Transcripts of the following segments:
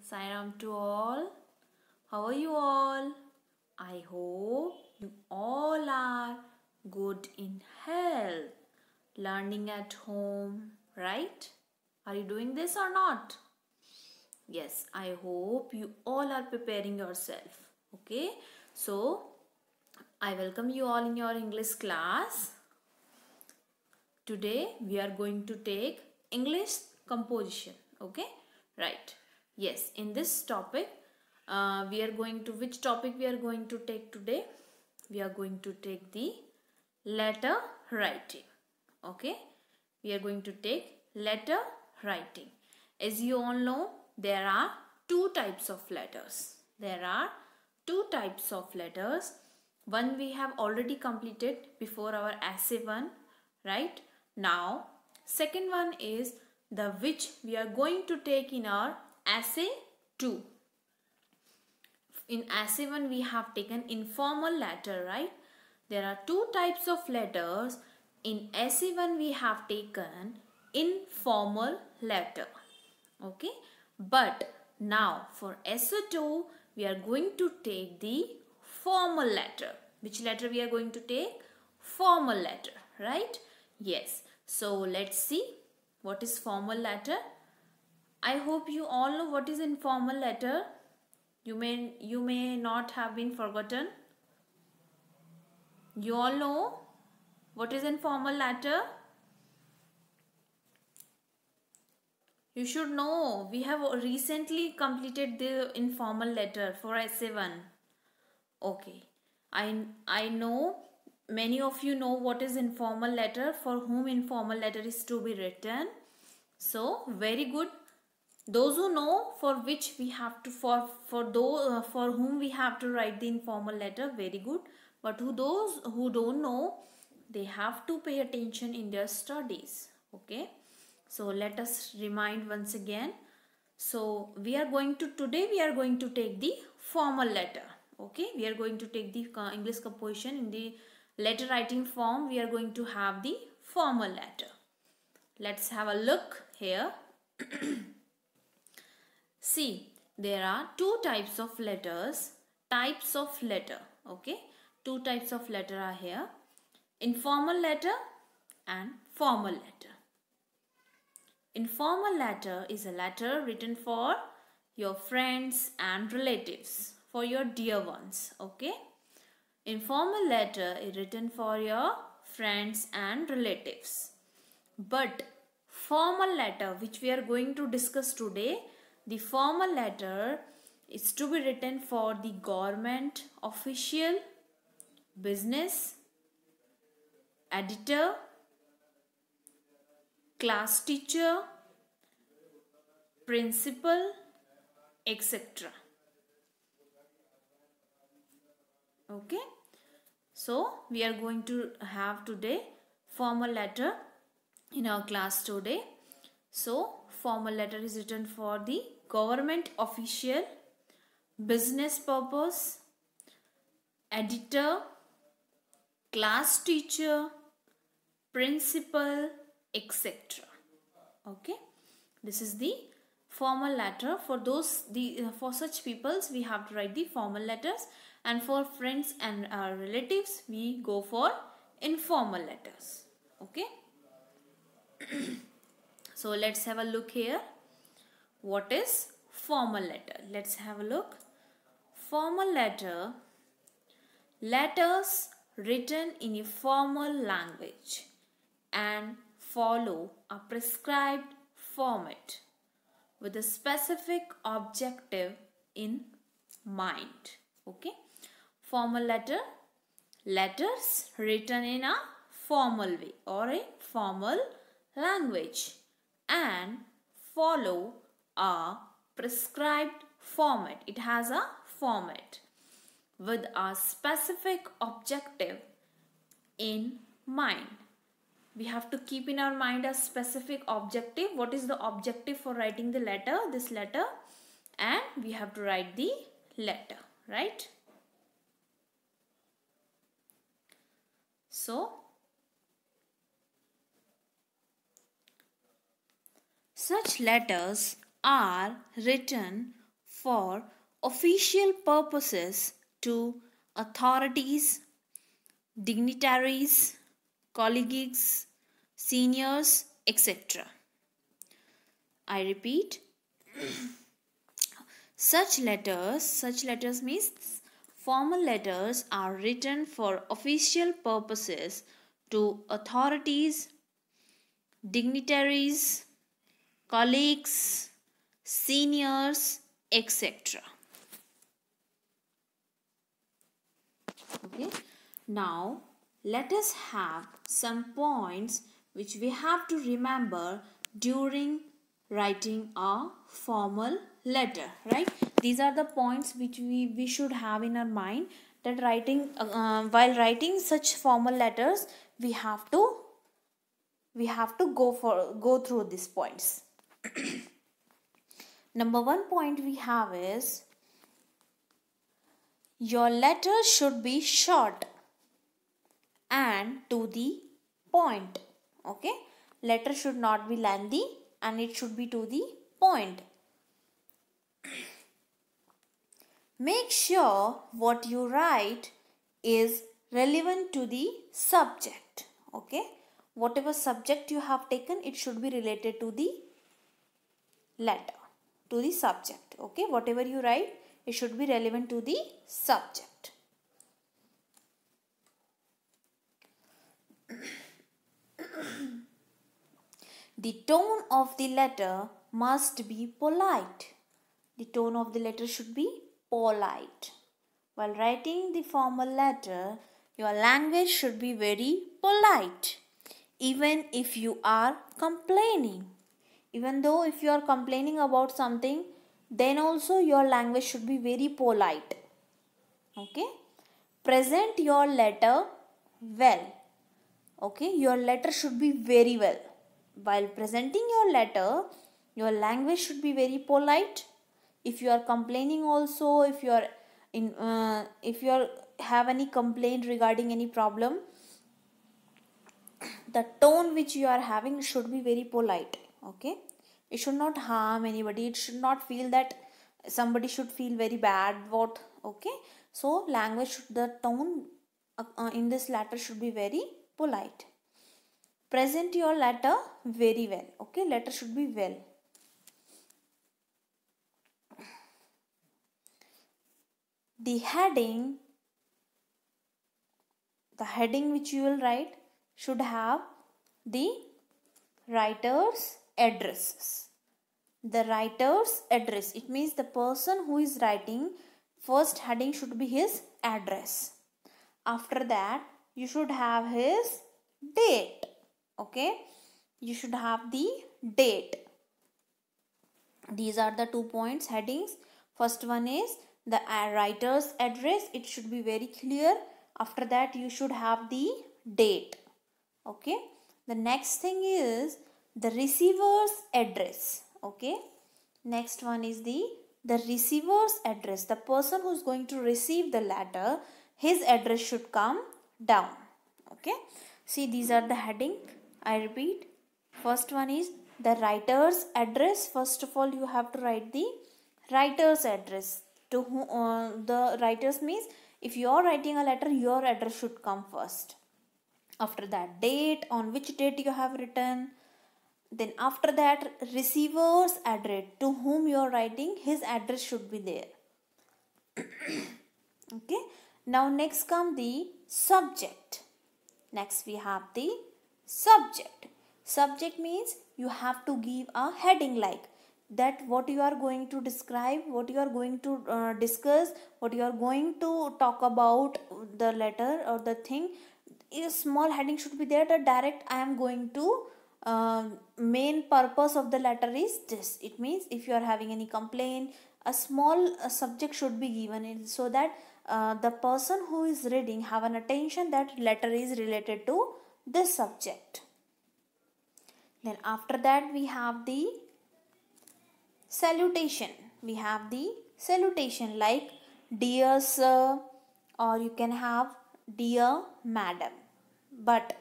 Sai Ram to all. How are you all? I hope you all are good in health. Learning at home, right? Are you doing this or not? Yes, I hope you all are preparing yourself. Okay, so I welcome you all in your English class. Today we are going to take English composition. Okay, right. Yes, in this topic we are going to, which topic we are going to take today? We are going to take the letter writing. Okay, we are going to take letter writing. As you all know, there are two types of letters. There are two types of letters. One we have already completed before our essay 1, right? Now second one is the which we are going to take in our essay 2. In essay 1 we have taken informal letter, right? There are two types of letters. In essay 1 we have taken informal letter. Okay, but now for essay 2 we are going to take the formal letter. Which letter we are going to take? Formal letter, right? Yes. So let's see what is formal letter. I hope you all know what is informal letter. You may not have been forgotten. You all know what is informal letter? You should know. We have recently completed the informal letter for essay 1. Okay. I know many of you know what is informal letter, for whom informal letter is to be written. So very good. Those who know for which we have to for whom we have to write the informal letter, very good. But those who don't know, they have to pay attention in their studies. Okay. So let us remind once again. So today we are going to take the formal letter. Okay, we are going to take the English composition in the letter writing form. We are going to have the formal letter. Let's have a look here. See, there are two types of letters. Types of letter. Okay, two types of letter are here. Informal letter and formal letter. Informal letter is a letter written for your friends and relatives, for your dear ones. Okay, informal letter is written for your friends and relatives. But formal letter, which we are going to discuss today, the formal letter is to be written for the government official, business, editor, class teacher, principal, etc. Okay, so we are going to have today formal letter in our class today. So formal letter is written for the government official, business purpose, editor, class teacher, principal, etc. Okay, this is the formal letter. For such peoples we have to write the formal letters, and for friends and our relatives we go for informal letters. Okay. So let's have a look here. What is formal letter? Let's have a look. Formal letter, letters written in a formal language and follow a prescribed format with a specific objective in mind. Okay, formal letter, letters written in a formal way or a formal language and follow a prescribed format. It has a format with a specific objective in mind. We have to keep in our mind a specific objective. What is the objective for writing the letter, this letter? And we have to write the letter, right? So such letters are written for official purposes to authorities, dignitaries, colleagues, seniors, etc. I repeat, such letters means formal letters are written for official purposes to authorities, dignitaries, colleagues, seniors, etc. Okay. Now let us have some points which we have to remember during writing a formal letter, right? These are the points which we should have in our mind, that while writing such formal letters we have to go through these points. Number one point we have is, your letter should be short and to the point. Okay, letter should not be lengthy and it should be to the point. Make sure what you write is relevant to the subject. Okay, whatever subject you have taken, it should be related to the letter, to the subject. Okay, whatever you write, it should be relevant to the subject. The tone of the letter must be polite. The tone of the letter should be polite. While writing the formal letter, your language should be very polite. Even if you are complaining. Even though if you are complaining about something, then also your language should be very polite. Okay. Present your letter well. Okay. Your letter should be very well. While presenting your letter, your language should be very polite. If you are complaining also, if you have any complaint regarding any problem, the tone which you are having should be very polite. Okay, it should not harm anybody. It should not feel that somebody should feel very bad. Okay, so the tone in this letter should be very polite. Present your letter very well. Okay, letter should be well. The heading which you will write should have the writer's addresses. The writer's address, it means the person who is writing, first heading should be his address. After that, you should have his date. Okay, you should have the date. These are the 2 points, headings. First one is the writer's address. It should be very clear. After that, you should have the date. Okay, the next thing is the receiver's address. Okay, next one is the receiver's address. The person who is going to receive the letter, his address should come down. Okay, see, these are the heading. I repeat, first one is the writer's address. First of all, you have to write the writer's address. To whom the writers means, if you are writing a letter, your address should come first. After that, date, on which date you have written. Then after that, receiver's address, to whom you are writing, his address should be there. Okay, now next come the subject. Next we have the subject. Subject means you have to give a heading like that, what you are going to describe, what you are going to discuss, what you are going to talk about the letter or the thing. A small heading should be there, that direct I am going to main purpose of the letter is this. It means if you are having any complaint, a small subject should be given so that the person who is reading have an attention that letter is related to this subject. Then after that, we have the salutation. We have the salutation like dear sir, or you can have dear madam. But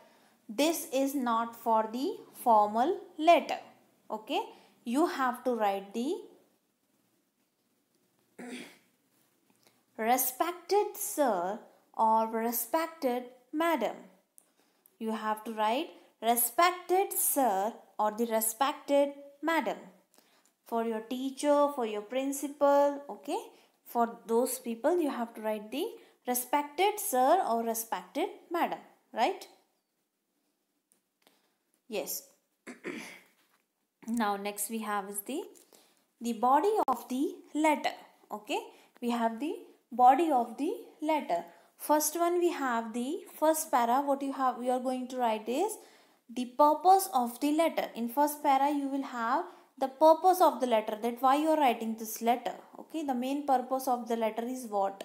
this is not for the formal letter. Okay, you have to write the respected sir or respected madam. You have to write respected sir or the respected madam. For your teacher, for your principal, okay? For those people, you have to write the respected sir or respected madam, right? Yes. Now next we have is the body of the letter, okay? We have the body of the letter. First one, we have the first para. What you are going to write is the purpose of the letter. In first para you will have the purpose of the letter, that why you are writing this letter, okay? The main purpose of the letter is what.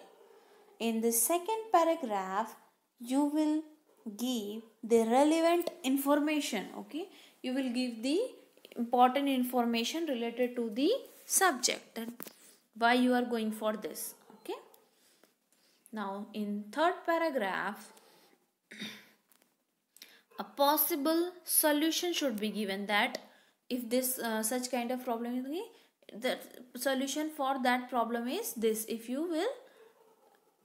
In the second paragraph you will give the relevant information, okay? You will give the important information related to the subject and why you are going for this, okay? Now in third paragraph, a possible solution should be given, that if this such kind of problem is, the solution for that problem is this. If you will,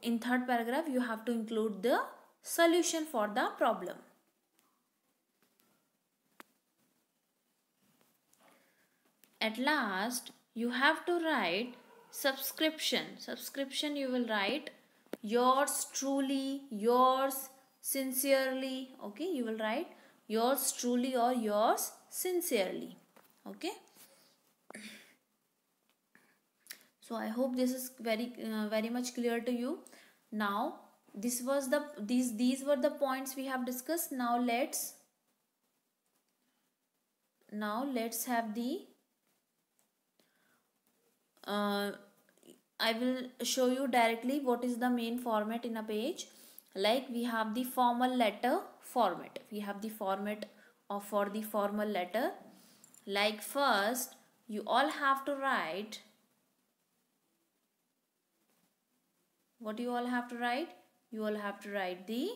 in third paragraph you have to include the solution for the problem. At last you have to write subscription. You will write yours truly, yours sincerely, okay? You will write yours truly or yours sincerely, okay? So I hope this is very much clear to you. Now these were the points we have discussed. Now let's have the I will show you directly what is the main format in a page. Like we have the formal letter format. We have the format for the formal letter. Like first you all have to write, what you all have to write? You all have to write the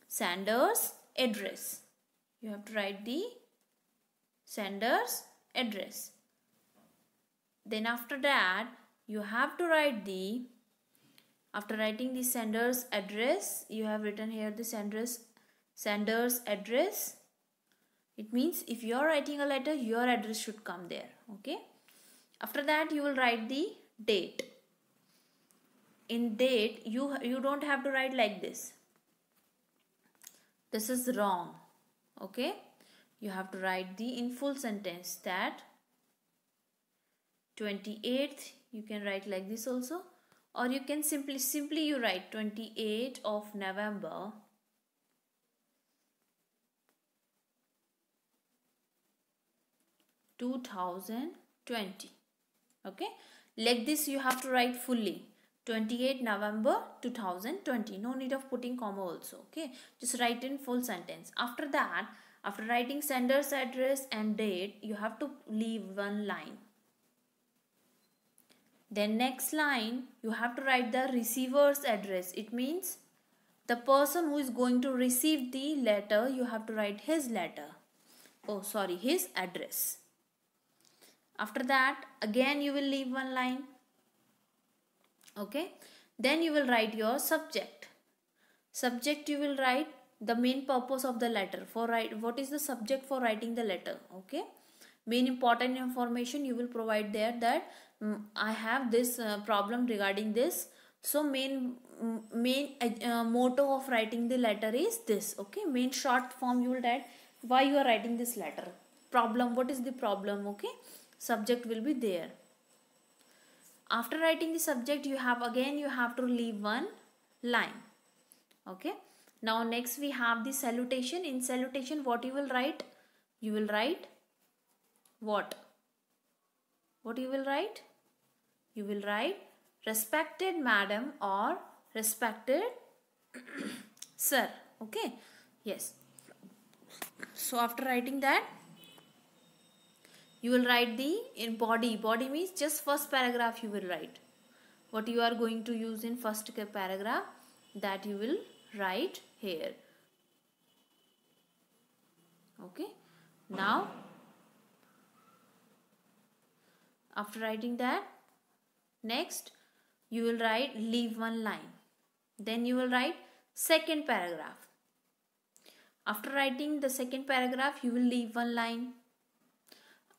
sender's address. You have to write the sender's address. Then after that you have to write the, after writing the sender's address, you have written here the sender's address. It means if you are writing a letter, your address should come there, okay? After that you will write the date. In date you don't have to write like this. This is wrong, okay? You have to write the in full sentence, that 28th, you can write like this also, or you can simply you write 28th of November 2020, okay? Like this you have to write fully, 28 November 2020. No need of putting comma also, okay? Just write in full sentence. After that, after writing sender's address and date, you have to leave one line. Then next line you have to write the receiver's address. It means the person who is going to receive the letter, you have to write his address. After that again you will leave one line, okay? Then you will write your subject. Subject you will write the main purpose of the letter. What is the subject for writing the letter, okay? Main important information you will provide there, that I have this problem regarding this. So main motto of writing the letter is this, okay? Main short form you will write why you are writing this letter. Problem, what is the problem, okay? Subject will be there. After writing the subject, you have to leave one line, okay? Now next we have the salutation. In salutation, what you will write? You will write what you will write? You will write respected madam or respected sir, okay? Yes. So after writing that, you will write the in body. Body means just first paragraph you will write. What you are going to use in first paragraph, that you will write here, okay? Now after writing that, Next, you will write leave one line. Then you will write second paragraph. After writing the second paragraph, you will leave one line.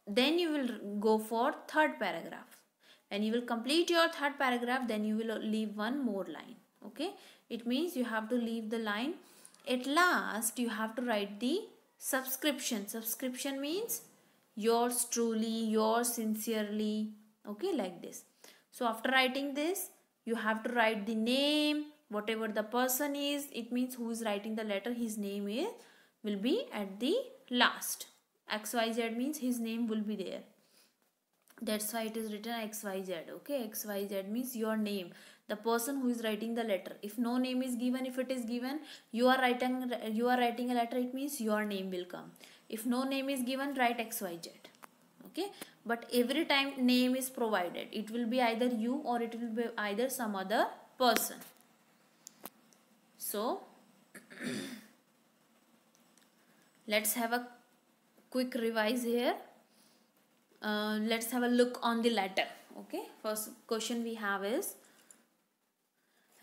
Then you will go for third paragraph. When you will complete your third paragraph, then you will leave one more line. Okay, it means you have to leave the line. At last, you have to write the subscription. Subscription means yours truly, yours sincerely. Okay, like this. So after writing this, you have to write the name, whatever the person is. It means who is writing the letter, his name will be at the last. XYZ means his name will be there. That's why it is written XYZ. Okay, XYZ means your name, the person who is writing the letter. If no name is given, if it is given, you are writing a letter, it means your name will come. If no name is given, write XYZ. Okay, but every time name is provided, it will be either you or it will be either some other person. So let's have a quick revise here. Let's have a look on the letter. Okay, first question we have is,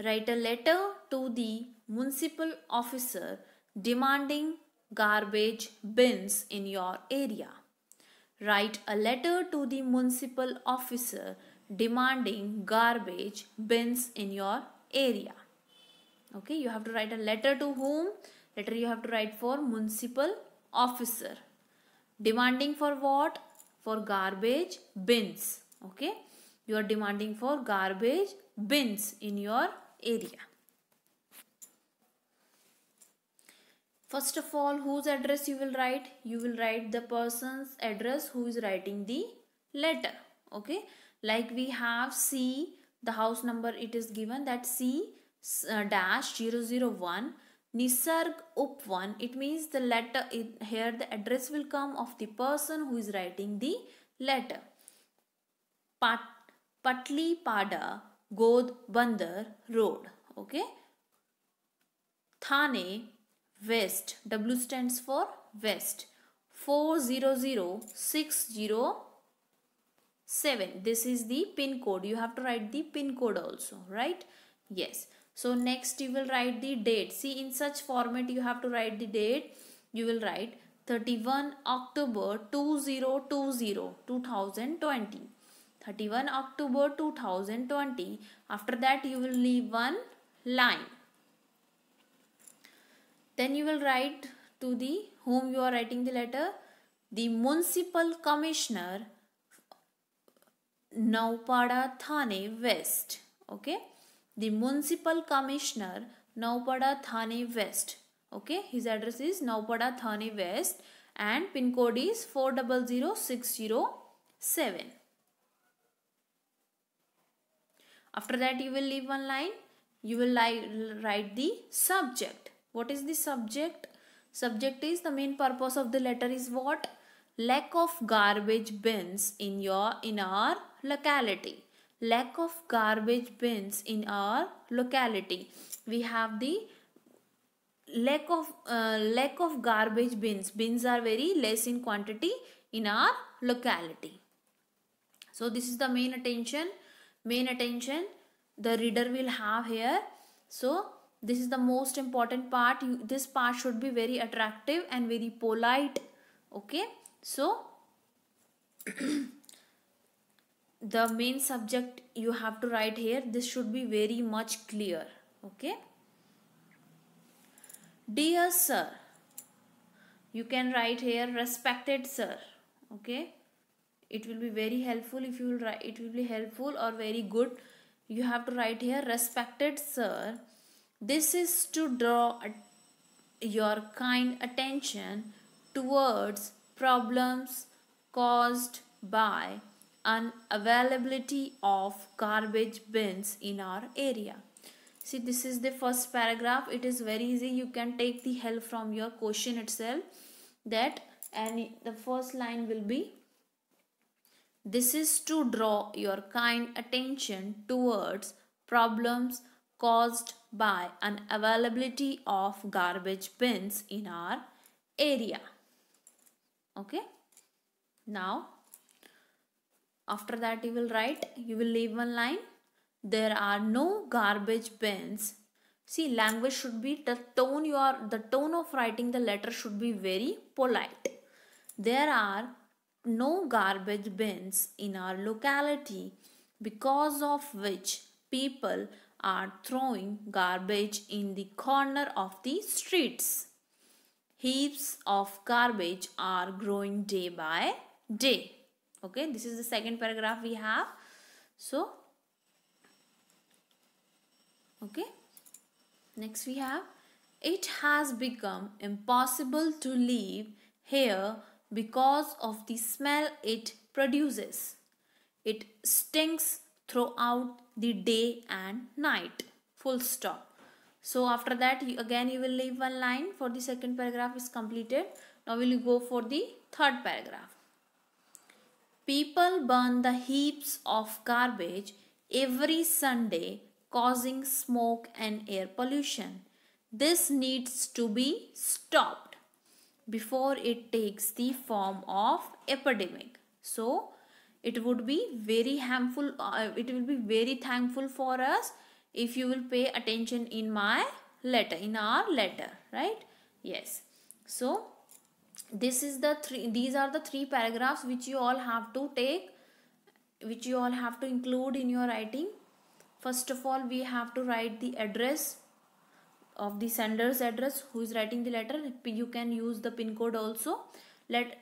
write a letter to the municipal officer demanding garbage bins in your area. Write a letter to the municipal officer demanding garbage bins in your area. Okay, you have to write a letter to whom? Letter you have to write for municipal officer. Demanding for what? For garbage bins. Okay, you are demanding for garbage bins in your area. First of all, whose address you will write? You will write the person's address who is writing the letter. Okay, like we have C, the house number it is given, that C dash 001 Nisarg Up1. It means the letter here, the address will come of the person who is writing the letter. Patli Pada God Bandar Road. Okay, Thane West, W stands for West, 400607. This is the pin code. You have to write the pin code also, right? Yes. So next you will write the date. See, in such format you have to write the date. You will write 31 October 2020. 31 October 2020. After that you will leave one line. Then you will write to the whom you are writing the letter, the municipal commissioner, Naupada Thane West. Okay, the municipal commissioner, Naupada Thane West. Okay, his address is Naupada Thane West and pin code is 400607. After that you will leave one line. You will write the subject. What is the subject? Subject is the main purpose of the letter is what? Lack of garbage bins in our locality. Lack of garbage bins in our locality. We have the lack of garbage bins. Bins are very less in quantity in our locality. So this is the main attention the reader will have here. So this is the most important part. This part should be very attractive and very polite. Okay, so the main subject you have to write here. This should be very much clear. Okay, dear sir, you can write here respected sir. Okay, it will be very helpful if you will write. It will be helpful or very good. You have to write here respected sir. This is to draw your kind attention towards problems caused by unavailability of garbage bins in our area. See, this is the first paragraph. It is very easy. You can take the help from your question itself. That, and the first line will be, this is to draw your kind attention towards problems caused by unavailability of garbage bins in our area. Okay, now After that you will write, you will leave one line. There are no garbage bins. See, language should be the tone of writing the letter should be very polite. There are no garbage bins in our locality, because of which people are throwing garbage in the corner of the streets. Heaps of garbage are growing day by day. Okay, this is the second paragraph we have. So, okay, next we have, it has become impossible to live here because of the smell it produces. It stinks throughout the day and night. Full stop. So after that, again you will leave one line for the second paragraph is completed. Now we will go for the third paragraph. People burn the heaps of garbage every Sunday, causing smoke and air pollution. This needs to be stopped before it takes the form of epidemic. So it would be very harmful, it will be very thankful for us if you will pay attention in my letter, in our letter, right? Yes. So these are the three paragraphs which you all have to take, which you all have to include in your writing. First of all, we have to write the address of the sender's address, who is writing the letter. You can use the pin code also.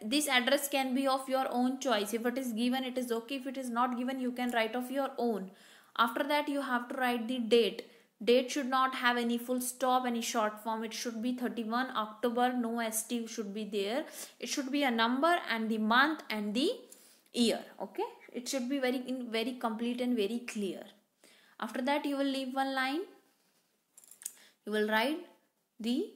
This address can be of your own choice. If it is given, it is okay. If it is not given, you can write of your own. After that, you have to write the date. Date should not have any full stop, any short form. It should be 31 October, no ST should be there. It should be a number and the month and the year. Okay, it should be very complete and very clear. After that, you will leave one line. You will write the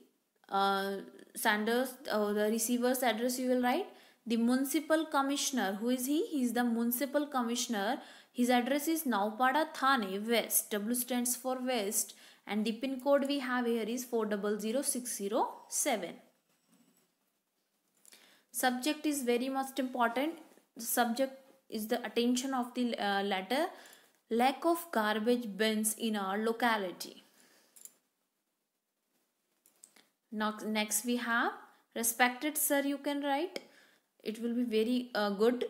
sender's the receiver's address. You will write the municipal commissioner. Who is he? He is the municipal commissioner. His address is Naupada Thane West. W stands for West, and the pin code we have here is 400607. Subject is very much important. The subject is the attention of the letter. Lack of garbage bins in our locality. Next we have, respected sir, you can write. It will be very good.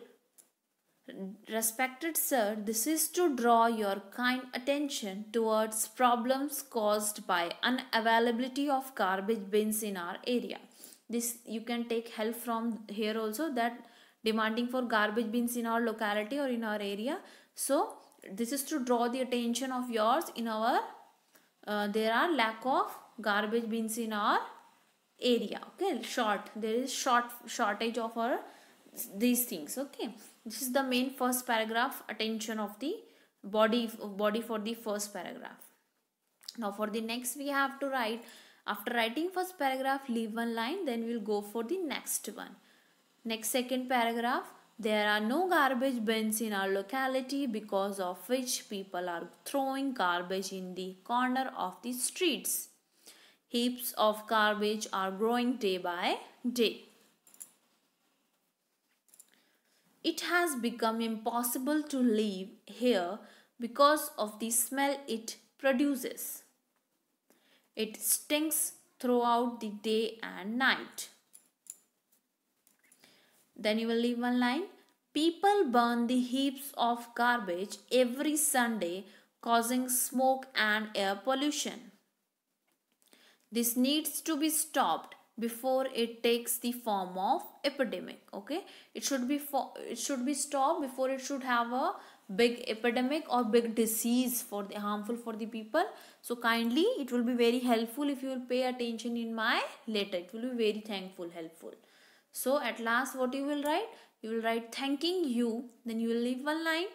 Respected sir, this is to draw your kind attention towards problems caused by unavailability of garbage bins in our area. This you can take help from here also, that demanding for garbage bins in our locality or in our area. So this is to draw the attention of yours in our there are lack of garbage bins in our area. Okay, there is shortage of our these things. Okay, this is the main first paragraph, attention of the body for the first paragraph. Now for the next, we have to write, after writing first paragraph, leave one line, then we will go for the next one. Next, second paragraph, there are no garbage bins in our locality, because of which people are throwing garbage in the corner of the streets. Heaps of garbage are growing day by day. It has become impossible to live here because of the smell it produces. It stinks throughout the day and night. Then you will leave one line. People burn the heaps of garbage every Sunday, causing smoke and air pollution. This needs to be stopped before it takes the form of epidemic. Okay, it should be stopped before it should have a big epidemic or big disease for the harmful for the people. So kindly, it will be very helpful if you will pay attention in my letter. It will be very helpful. So at last, what you will write? You will write thanking you. Then you will leave one line,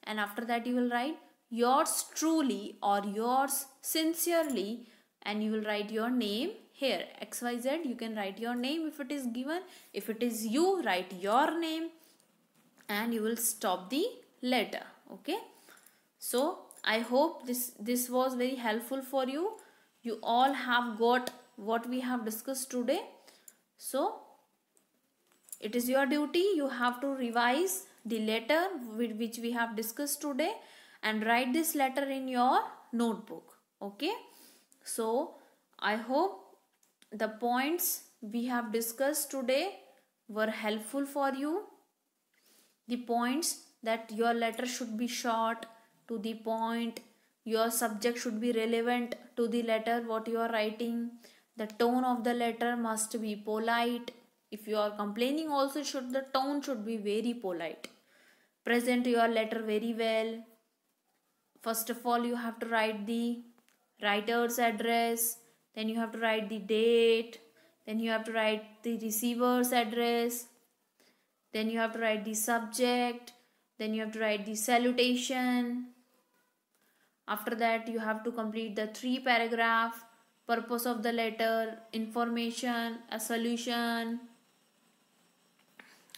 and after that you will write yours truly or yours sincerely, and you will write your name here, XYZ. You can write your name if it is given. If it is you, write your name, and you will stop the letter. Okay, so I hope this was very helpful for you. You all have got what we have discussed today. So it is your duty, you have to revise the letter which we have discussed today and write this letter in your notebook. Okay, so I hope the points we have discussed today were helpful for you. The points that your letter should be short, to the point, your subject should be relevant to the letter what you are writing, the tone of the letter must be polite. If you are complaining also, the tone should be very polite. Present your letter very well. First of all, you have to write the writer's address, then you have to write the date, then you have to write the receiver's address, then you have to write the subject, then you have to write the salutation. After that, you have to complete the 3 paragraph, purpose of the letter, information, a solution.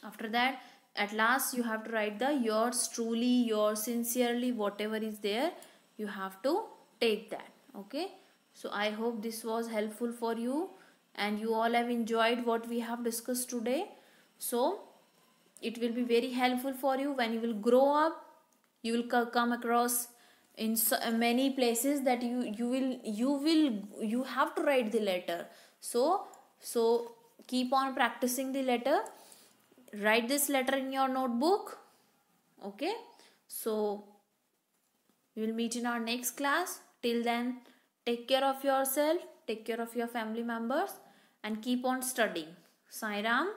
After that, at last you have to write the yours truly, yours sincerely, whatever is there, you have to take that. Okay, so I hope this was helpful for you and you all have enjoyed what we have discussed today. So it will be very helpful for you when you will grow up. You will come across in many places that you have to write the letter. So keep on practicing the letter. Write this letter in your notebook. Okay, so we will meet in our next class. Till then, take care of yourself, take care of your family members, and keep on studying. Sai Ram.